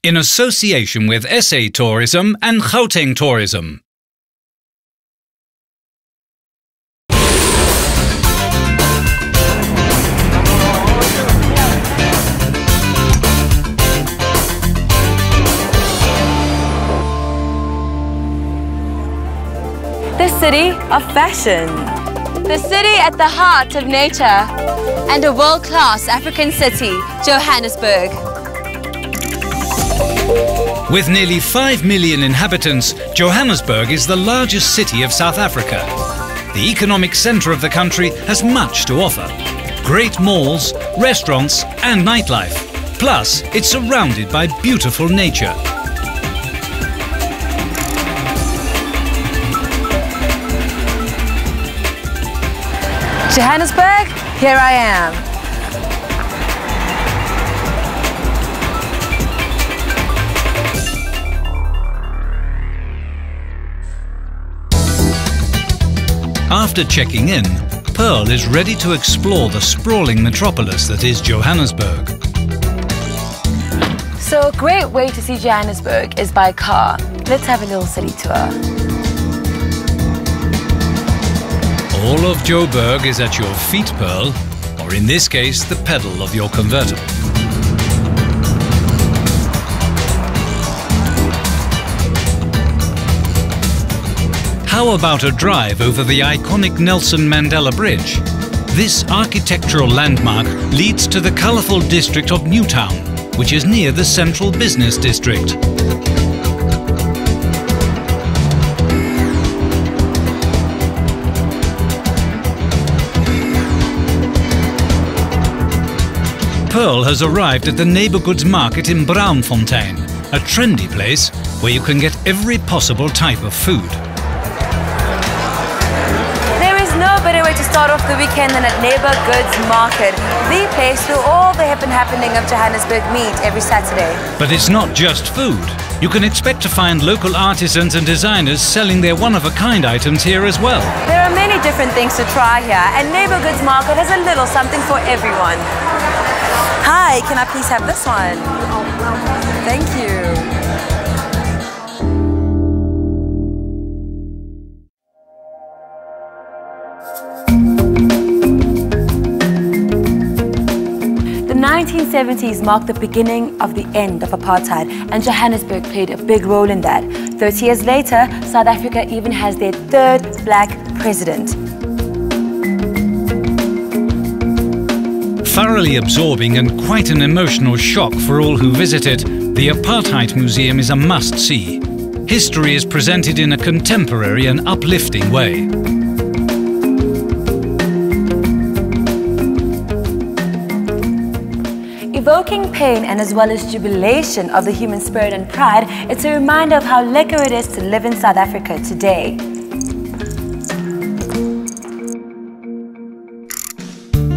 in association with SA Tourism and Gauteng Tourism. The city of fashion. The city at the heart of nature. And a world-class African city, Johannesburg. With nearly 5 million inhabitants, Johannesburg is the largest city of South Africa. The economic centre of the country has much to offer. Great malls, restaurants and nightlife. Plus, it's surrounded by beautiful nature. Johannesburg, here I am. After checking in, Pearl is ready to explore the sprawling metropolis that is Johannesburg. So a great way to see Johannesburg is by car. Let's have a little city tour. All of Joburg is at your feet, Pearl, or in this case, the pedal of your convertible. How about a drive over the iconic Nelson Mandela Bridge? This architectural landmark leads to the colourful district of Newtown, which is near the central business district. Pearl has arrived at the neighbourhoods market in Braamfontein, a trendy place where you can get every possible type of food. There is no better way to start off the weekend than at Neighbourhoods Market, the place where all the hip and happening of Johannesburg meet every Saturday. But it's not just food. You can expect to find local artisans and designers selling their one-of-a-kind items here as well. There are many different things to try here, and Neighbourhoods Market has a little something for everyone. Hi, can I please have this one? Thank you. The 1970s marked the beginning of the end of apartheid, and Johannesburg played a big role in that. 30 years later, South Africa even has their third black president. Thoroughly absorbing and quite an emotional shock for all who visit it, the Apartheid Museum is a must-see. History is presented in a contemporary and uplifting way. Evoking pain and as well as jubilation of the human spirit and pride, it's a reminder of how lekker it is to live in South Africa today.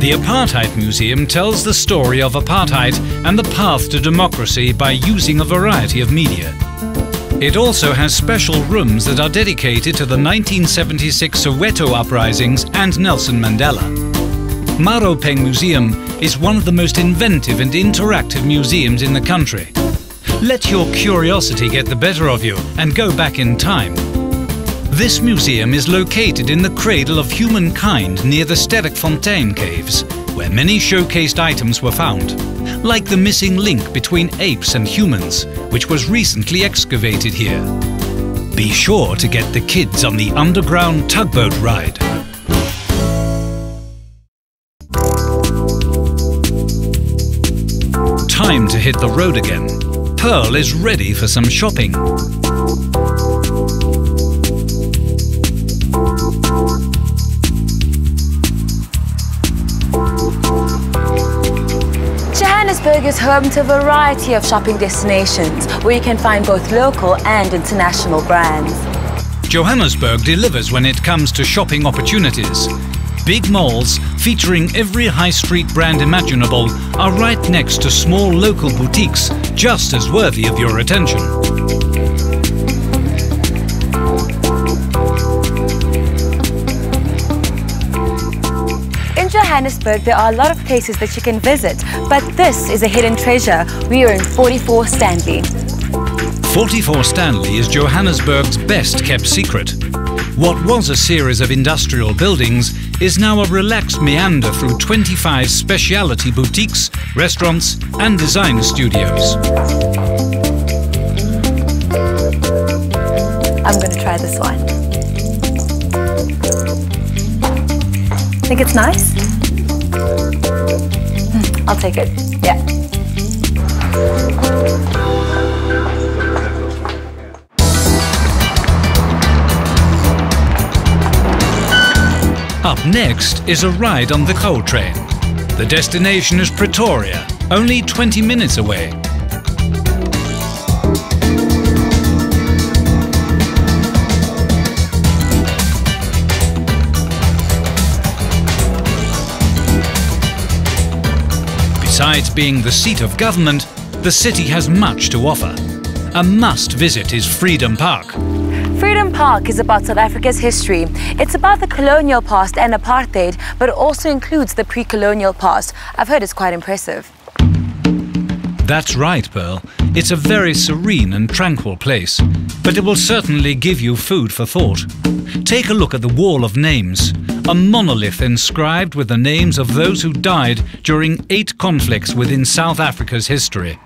The Apartheid Museum tells the story of apartheid and the path to democracy by using a variety of media. It also has special rooms that are dedicated to the 1976 Soweto uprisings and Nelson Mandela. Maropeng Museum is one of the most inventive and interactive museums in the country. Let your curiosity get the better of you and go back in time. This museum is located in the cradle of humankind near the Sterkfontein caves, where many showcased items were found, like the missing link between apes and humans, which was recently excavated here. Be sure to get the kids on the underground tugboat ride. Time to hit the road again. Pearl is ready for some shopping. Johannesburg is home to a variety of shopping destinations where you can find both local and international brands. Johannesburg delivers when it comes to shopping opportunities. Big malls featuring every high street brand imaginable are right next to small local boutiques just as worthy of your attention. In Johannesburg, there are a lot of places that you can visit, but this is a hidden treasure. We are in 44 Stanley. 44 Stanley is Johannesburg's best-kept secret. What was a series of industrial buildings is now a relaxed meander through 25 specialty boutiques, restaurants and design studios. I'm going to try this one. Think it's nice? I'll take it. Yeah. Up next is a ride on the coal train. The destination is Pretoria, only 20 minutes away. Besides being the seat of government, the city has much to offer. A must-visit is Freedom Park. Freedom Park is about South Africa's history. It's about the colonial past and apartheid, but it also includes the pre-colonial past. I've heard it's quite impressive. That's right, Pearl. It's a very serene and tranquil place, but it will certainly give you food for thought. Take a look at the Wall of Names, a monolith inscribed with the names of those who died during 8 conflicts within South Africa's history.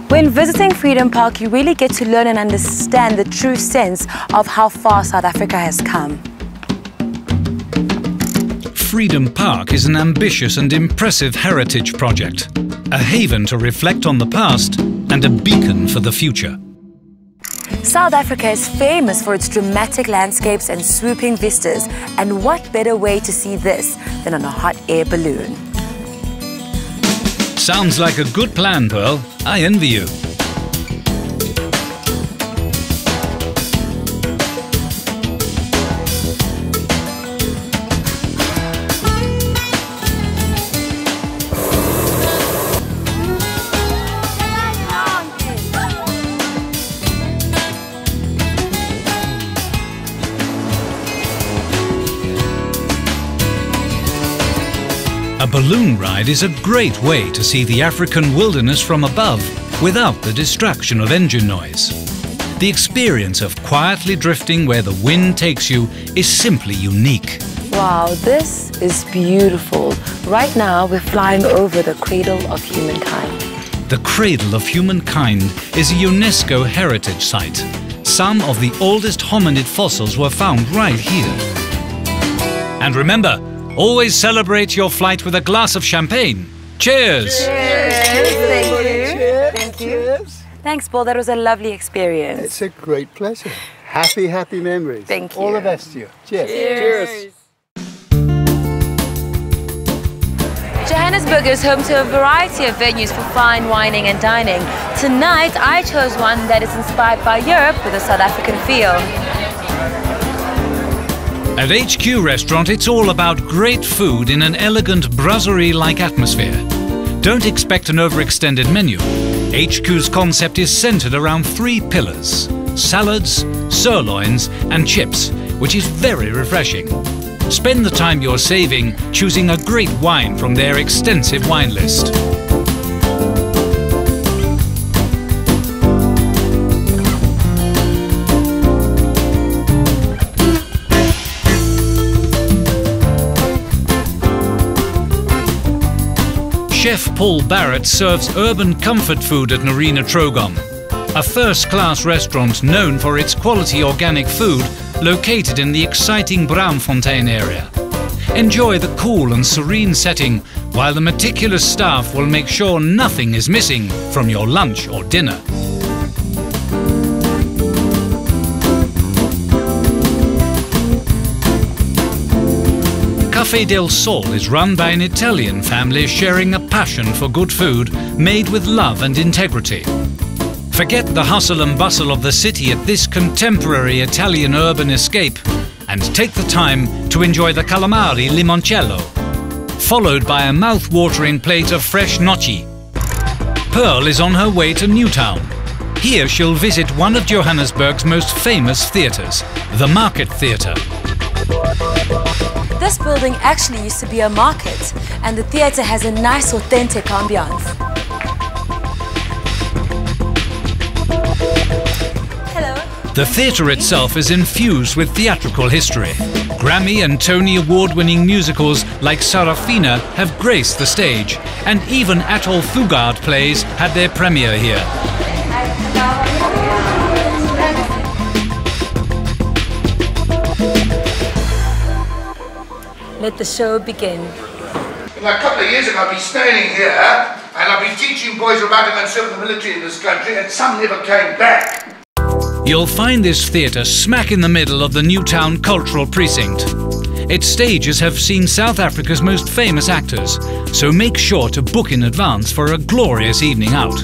When visiting Freedom Park, you really get to learn and understand the true sense of how far South Africa has come. Freedom Park is an ambitious and impressive heritage project, a haven to reflect on the past and a beacon for the future. South Africa is famous for its dramatic landscapes and swooping vistas, and what better way to see this than on a hot air balloon? Sounds like a good plan, Pearl. I envy you. A balloon ride is a great way to see the African wilderness from above without the distraction of engine noise. The experience of quietly drifting where the wind takes you is simply unique. Wow, this is beautiful. Right now we're flying over the cradle of humankind. The Cradle of Humankind is a UNESCO heritage site. Some of the oldest hominid fossils were found right here. And remember, always celebrate your flight with a glass of champagne. Cheers! Cheers! Thank you. Cheers. Thank you. Cheers. Thanks, Paul. That was a lovely experience. It's a great pleasure. Happy, happy memories. Thank you. All the best to you. Cheers. Cheers. Johannesburg is home to a variety of venues for fine wining and dining. Tonight, I chose one that is inspired by Europe with a South African feel. At HQ Restaurant, it's all about great food in an elegant brasserie-like atmosphere. Don't expect an overextended menu. HQ's concept is centered around 3 pillars: salads, sirloins and chips, which is very refreshing. Spend the time you're saving choosing a great wine from their extensive wine list. Chef Paul Barrett serves urban comfort food at Narina Trogom, a first-class restaurant known for its quality organic food located in the exciting Braamfontein area. Enjoy the cool and serene setting while the meticulous staff will make sure nothing is missing from your lunch or dinner. Café del Sol is run by an Italian family sharing a passion for good food made with love and integrity. Forget the hustle and bustle of the city at this contemporary Italian urban escape and take the time to enjoy the calamari limoncello, followed by a mouth-watering plate of fresh gnocchi. Pearl is on her way to Newtown. Here she'll visit one of Johannesburg's most famous theatres, the Market Theatre. This building actually used to be a market, and the theatre has a nice, authentic ambiance. The theatre itself is infused with theatrical history. Grammy and Tony Award-winning musicals like Sarafina have graced the stage, and even Atoll Fugard plays had their premiere here. Let the show begin. A couple of years ago, I'd be standing here and I'd be teaching boys about to go and serve the military in this country, and some never came back. You'll find this theatre smack in the middle of the Newtown Cultural Precinct. Its stages have seen South Africa's most famous actors, so make sure to book in advance for a glorious evening out.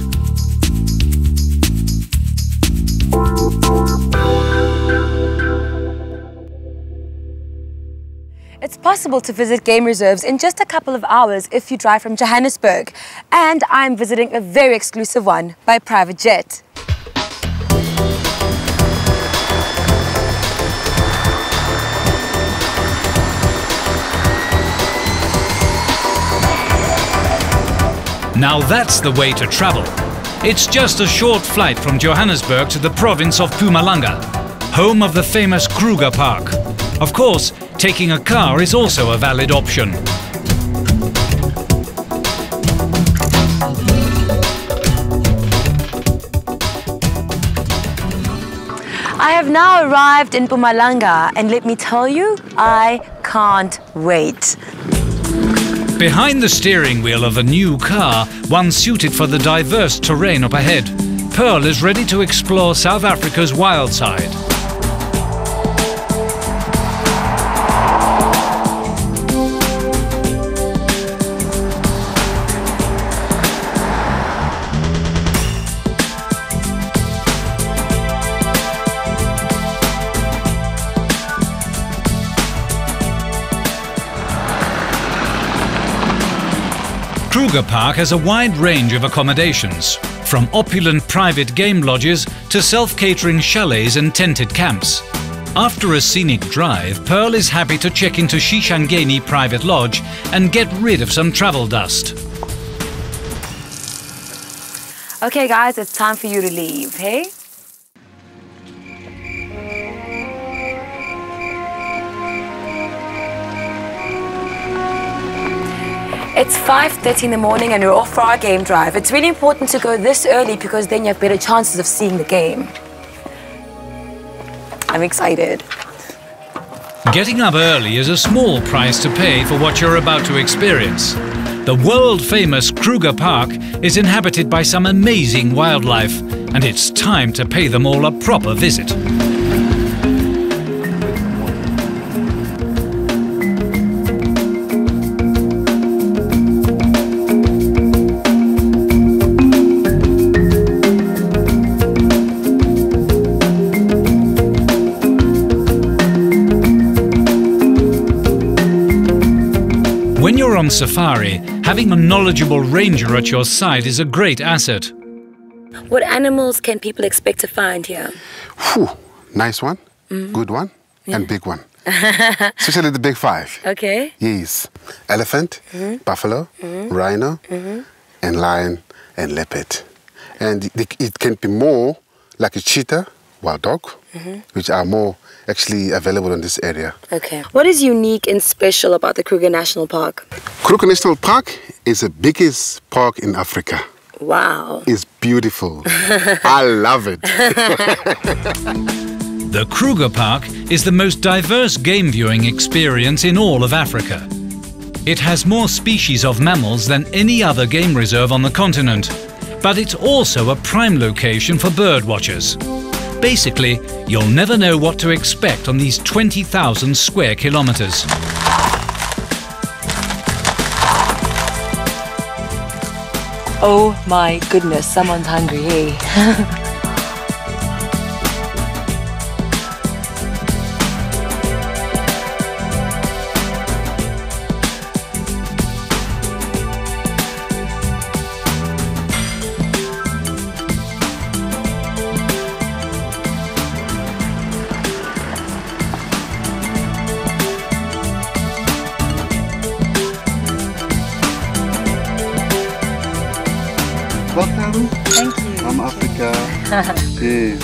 It's possible to visit game reserves in just a couple of hours if you drive from Johannesburg. And I'm visiting a very exclusive one by private jet. Now that's the way to travel. It's just a short flight from Johannesburg to the province of Mpumalanga, home of the famous Kruger Park. Of course, taking a car is also a valid option. I have now arrived in Mpumalanga, and let me tell you, I can't wait. Behind the steering wheel of a new car, one suited for the diverse terrain up ahead, Pearl is ready to explore South Africa's wild side. Kruger Park has a wide range of accommodations, from opulent private game lodges to self-catering chalets and tented camps. After a scenic drive, Pearl is happy to check into Shishangeni Private Lodge and get rid of some travel dust. Okay guys, it's time for you to leave, hey? It's 5:30 in the morning and we're off for our game drive. It's really important to go this early because then you have better chances of seeing the game. I'm excited. Getting up early is a small price to pay for what you're about to experience. The world-famous Kruger Park is inhabited by some amazing wildlife, and it's time to pay them all a proper visit. When you're on safari, having a knowledgeable ranger at your side is a great asset. What animals can people expect to find here? Whew, nice one, good one, and big one. Especially the big five. Okay. Yes. Elephant, buffalo, rhino, and lion and leopard. And it can be more like a cheetah, wild dog, which are more actually available in this area. Okay. What is unique and special about the Kruger National Park? Kruger National Park is the biggest park in Africa. Wow. It's beautiful. I love it. The Kruger Park is the most diverse game viewing experience in all of Africa. It has more species of mammals than any other game reserve on the continent, but it's also a prime location for bird watchers. Basically, you'll never know what to expect on these 20,000 square kilometers. Oh my goodness, someone's hungry, hey? Welcome. Thank you. From Africa. Peace.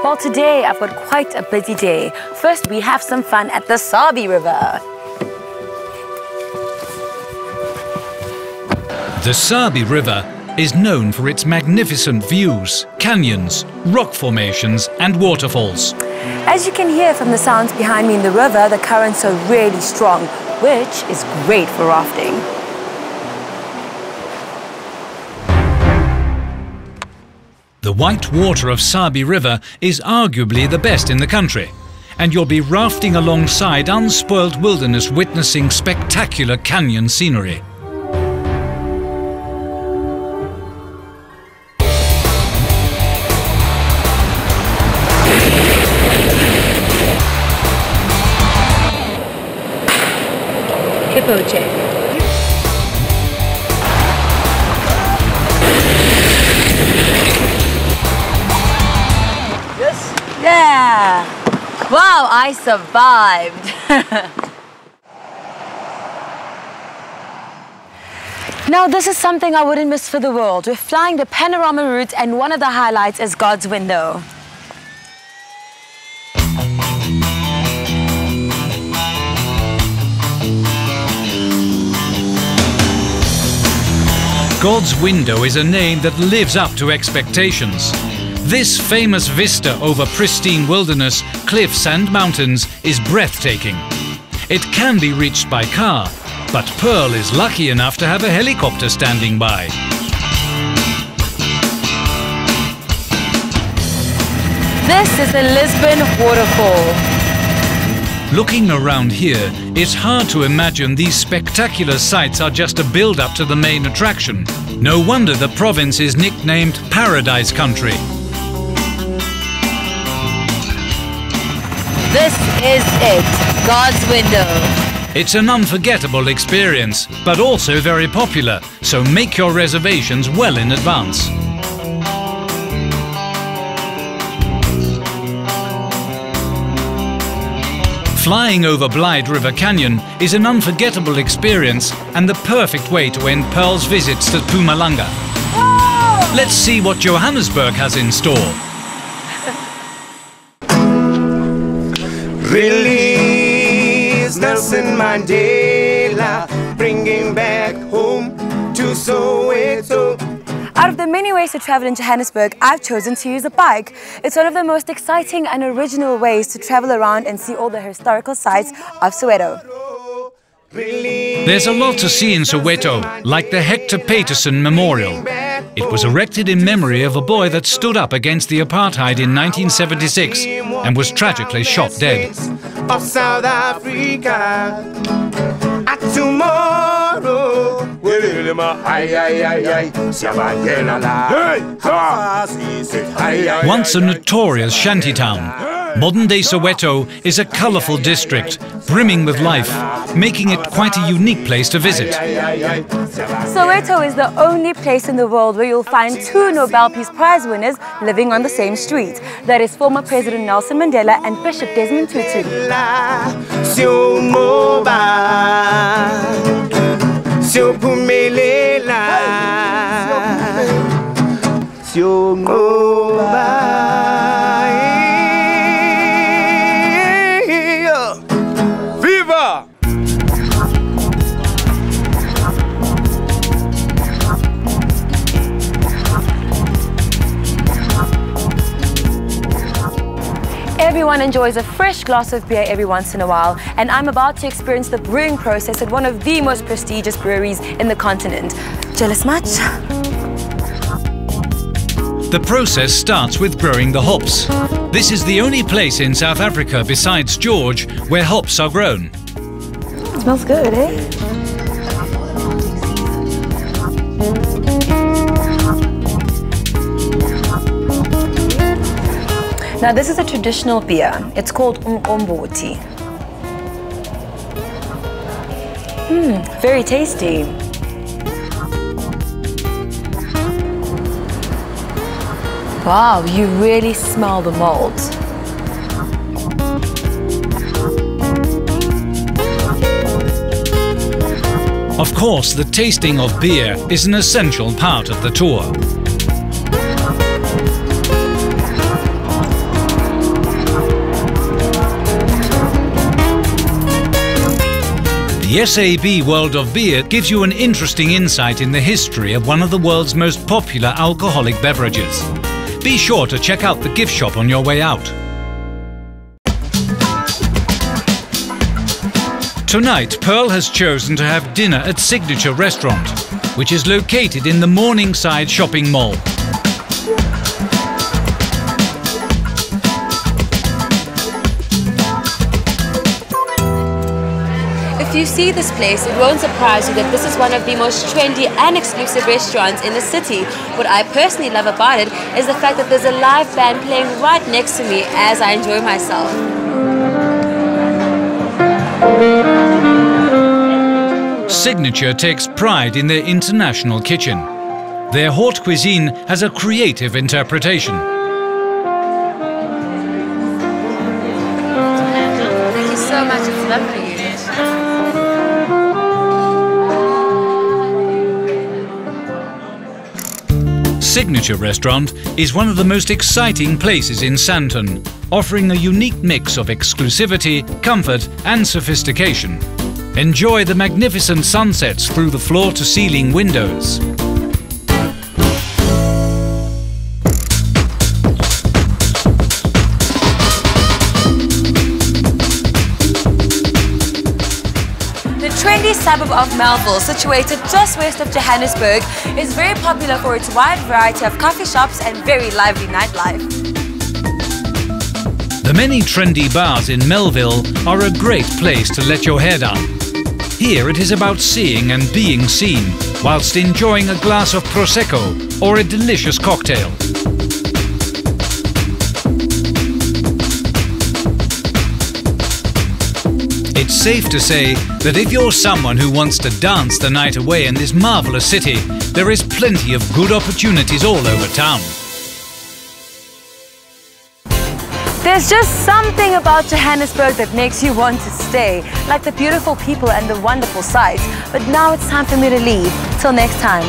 Well, today I've got quite a busy day. First, we have some fun at the Sabi River. The Sabi River is known for its magnificent views, canyons, rock formations and waterfalls. As you can hear from the sounds behind me in the river, the currents are really strong, which is great for rafting. The white water of Sabi River is arguably the best in the country, and you'll be rafting alongside unspoilt wilderness witnessing spectacular canyon scenery. Hippo check. Yes. Yeah! Wow, I survived! Now this is something I wouldn't miss for the world. We're flying the panorama route and one of the highlights is God's window. God's window is a name that lives up to expectations. This famous vista over pristine wilderness, cliffs and mountains is breathtaking. It can be reached by car, but Pearl is lucky enough to have a helicopter standing by. This is the Lisbon waterfall. Looking around here, it's hard to imagine these spectacular sights are just a build-up to the main attraction. No wonder the province is nicknamed Paradise Country. This is it, God's window. It's an unforgettable experience, but also very popular, so make your reservations well in advance. Flying over Blyde River Canyon is an unforgettable experience and the perfect way to end Pearl's visits to Mpumalanga. Whoa! Let's see what Johannesburg has in store. Release Nelson Mandela, bringing back home to Soweto. Out of the many ways to travel in Johannesburg, I've chosen to use a bike. It's one of the most exciting and original ways to travel around and see all the historical sites of Soweto. There's a lot to see in Soweto, like the Hector Peterson Memorial. It was erected in memory of a boy that stood up against the apartheid in 1976 and was tragically shot dead. Of South Africa, tomorrow. Once a notorious shantytown, modern-day Soweto is a colourful district, brimming with life, making it quite a unique place to visit. Soweto is the only place in the world where you'll find two Nobel Peace Prize winners living on the same street. That is former President Nelson Mandela and Bishop Desmond Tutu. Viva! Everyone enjoys a fresh glass of beer every once in a while, and I'm about to experience the brewing process at one of the most prestigious breweries in the continent. Jealous much? The process starts with growing the hops. This is the only place in South Africa besides George where hops are grown. Smells good, eh? Now this is a traditional beer. It's called umqombothi. Very tasty. Wow, you really smell the malt. Of course, the tasting of beer is an essential part of the tour. The SAB World of Beer gives you an interesting insight in the history of one of the world's most popular alcoholic beverages. Be sure to check out the gift shop on your way out. Tonight, Pearl has chosen to have dinner at Signature Restaurant, which is located in the Morningside shopping mall. If you see this place, it won't surprise you that this is one of the most trendy and exclusive restaurants in the city. What I personally love about it is the fact that there's a live band playing right next to me as I enjoy myself. Signature takes pride in their international kitchen. Their haute cuisine has a creative interpretation. Thank you so much, it's lovely. Signature Restaurant is one of the most exciting places in Sandton, offering a unique mix of exclusivity, comfort and sophistication. Enjoy the magnificent sunsets through the floor-to-ceiling windows. The trendy suburb of Melville, situated just west of Johannesburg, is very popular for its wide variety of coffee shops and very lively nightlife. The many trendy bars in Melville are a great place to let your hair down. Here it is about seeing and being seen, whilst enjoying a glass of Prosecco or a delicious cocktail. It's safe to say that if you're someone who wants to dance the night away in this marvellous city, there is plenty of good opportunities all over town. There's just something about Johannesburg that makes you want to stay, like the beautiful people and the wonderful sights. But now it's time for me to leave. Till next time.